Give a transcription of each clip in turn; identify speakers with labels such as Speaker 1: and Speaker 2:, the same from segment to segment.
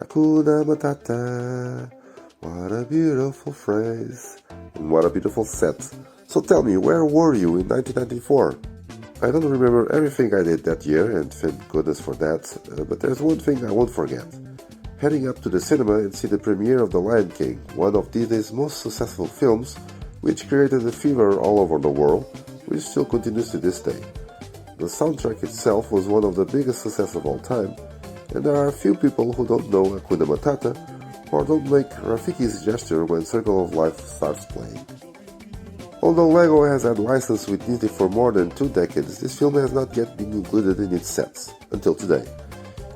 Speaker 1: Hakuna Matata. What a beautiful phrase. And what a beautiful set. So tell me, where were you in 1994? I don't remember everything I did that year, and thank goodness for that, but there's one thing I won't forget. Heading up to the cinema and see the premiere of The Lion King, one of Disney's most successful films, which created a fever all over the world, which still continues to this day. The soundtrack itself was one of the biggest successes of all time, and there are a few people who don't know Hakuna Matata or don't make Rafiki's gesture when Circle of Life starts playing. Although Lego has had license with Disney for more than 2 decades, this film has not yet been included in its sets, until today.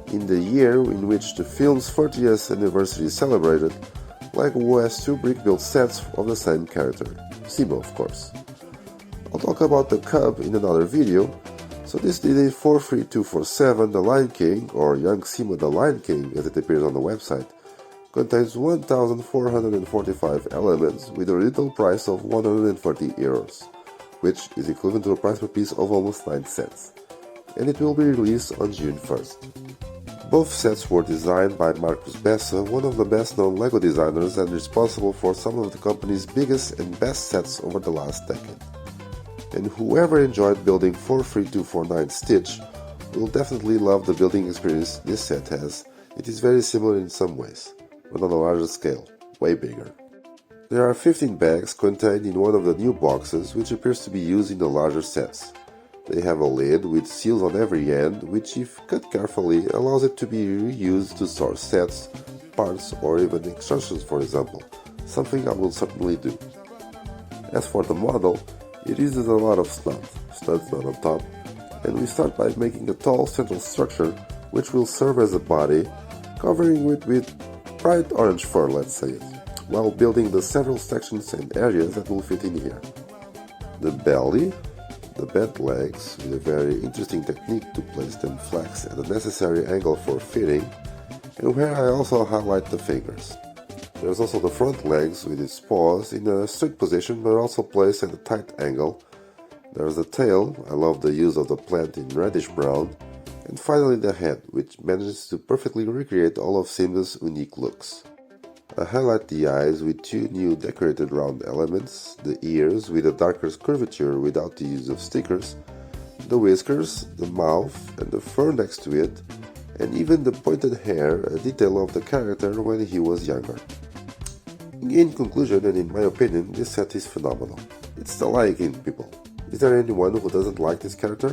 Speaker 1: In the year in which the film's 40th anniversary is celebrated, Lego has 2 brick-built sets of the same character, Simba of course. I'll talk about the Cub in another video, so this Disney 43247 The Lion King, or Young Simba the Lion King as it appears on the website, contains 1,445 elements with a retail price of 140 euros, which is equivalent to a price per piece of almost 9 cents, and it will be released on June 1st. Both sets were designed by Marcus Bessa, one of the best-known LEGO designers and responsible for some of the company's biggest and best sets over the last decade. And whoever enjoyed building 43249 Stitch will definitely love the building experience this set has. It is very similar in some ways, but on a larger scale, way bigger. There are 15 bags contained in one of the new boxes, which appears to be used in the larger sets. They have a lid with seals on every end, which if cut carefully allows it to be reused to store sets, parts or even extensions for example, something I will certainly do. As for the model, it uses a lot of studs not on top, and we start by making a tall central structure which will serve as a body, covering it with bright orange fur, let's say it, while building the several sections and areas that will fit in here. The belly, the bent legs with a very interesting technique to place them flex at the necessary angle for fitting, and where I also highlight the fingers. There's also the front legs with its paws in a straight position but also placed at a tight angle. There's the tail, I love the use of the plant in reddish brown, and finally the head, which manages to perfectly recreate all of Simba's unique looks. I highlight the eyes with 2 new decorated round elements, the ears with a darker curvature without the use of stickers, the whiskers, the mouth and the fur next to it, and even the pointed hair, a detail of the character when he was younger. In conclusion, and in my opinion, this set is phenomenal. It's the Lion King, people. Is there anyone who doesn't like this character?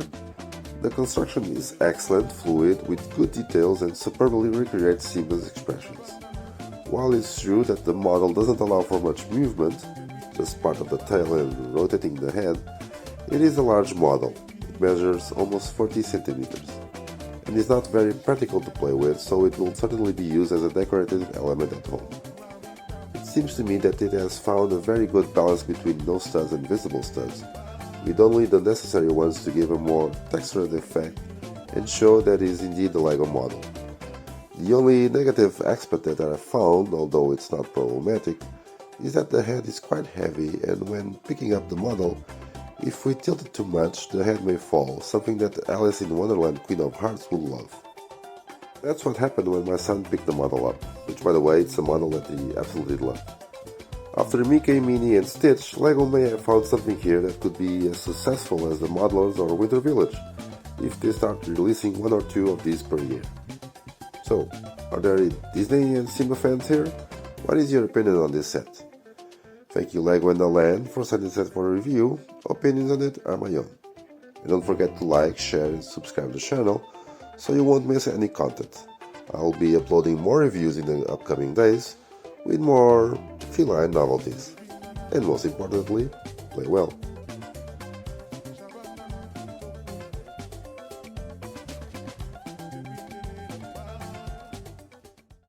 Speaker 1: The construction is excellent, fluid, with good details and superbly recreates Simba's expressions. While it's true that the model doesn't allow for much movement, just part of the tail and rotating the head, it is a large model. It measures almost 40 centimeters. And is not very practical to play with, so it will certainly be used as a decorative element at home. It seems to me that it has found a very good balance between no studs and visible studs, with only the necessary ones to give a more textured effect and show that it is indeed a LEGO model. The only negative aspect that I found, although it's not problematic, is that the head is quite heavy, and when picking up the model, if we tilt it too much, the head may fall, something that Alice in Wonderland Queen of Hearts would love. That's what happened when my son picked the model up, which by the way, it's a model that he absolutely loved. After Mickey, Minnie and Stitch, LEGO may have found something here that could be as successful as the Modelers or Winter Village, if they start releasing 1 or 2 of these per year. So, are there any Disney and Simba fans here? What is your opinion on this set? Thank you LEGO and the Land for sending this set for a review. Opinions on it are my own. And don't forget to like, share and subscribe to the channel so you won't miss any content. I'll be uploading more reviews in the upcoming days with more feline novelties. And most importantly, play well.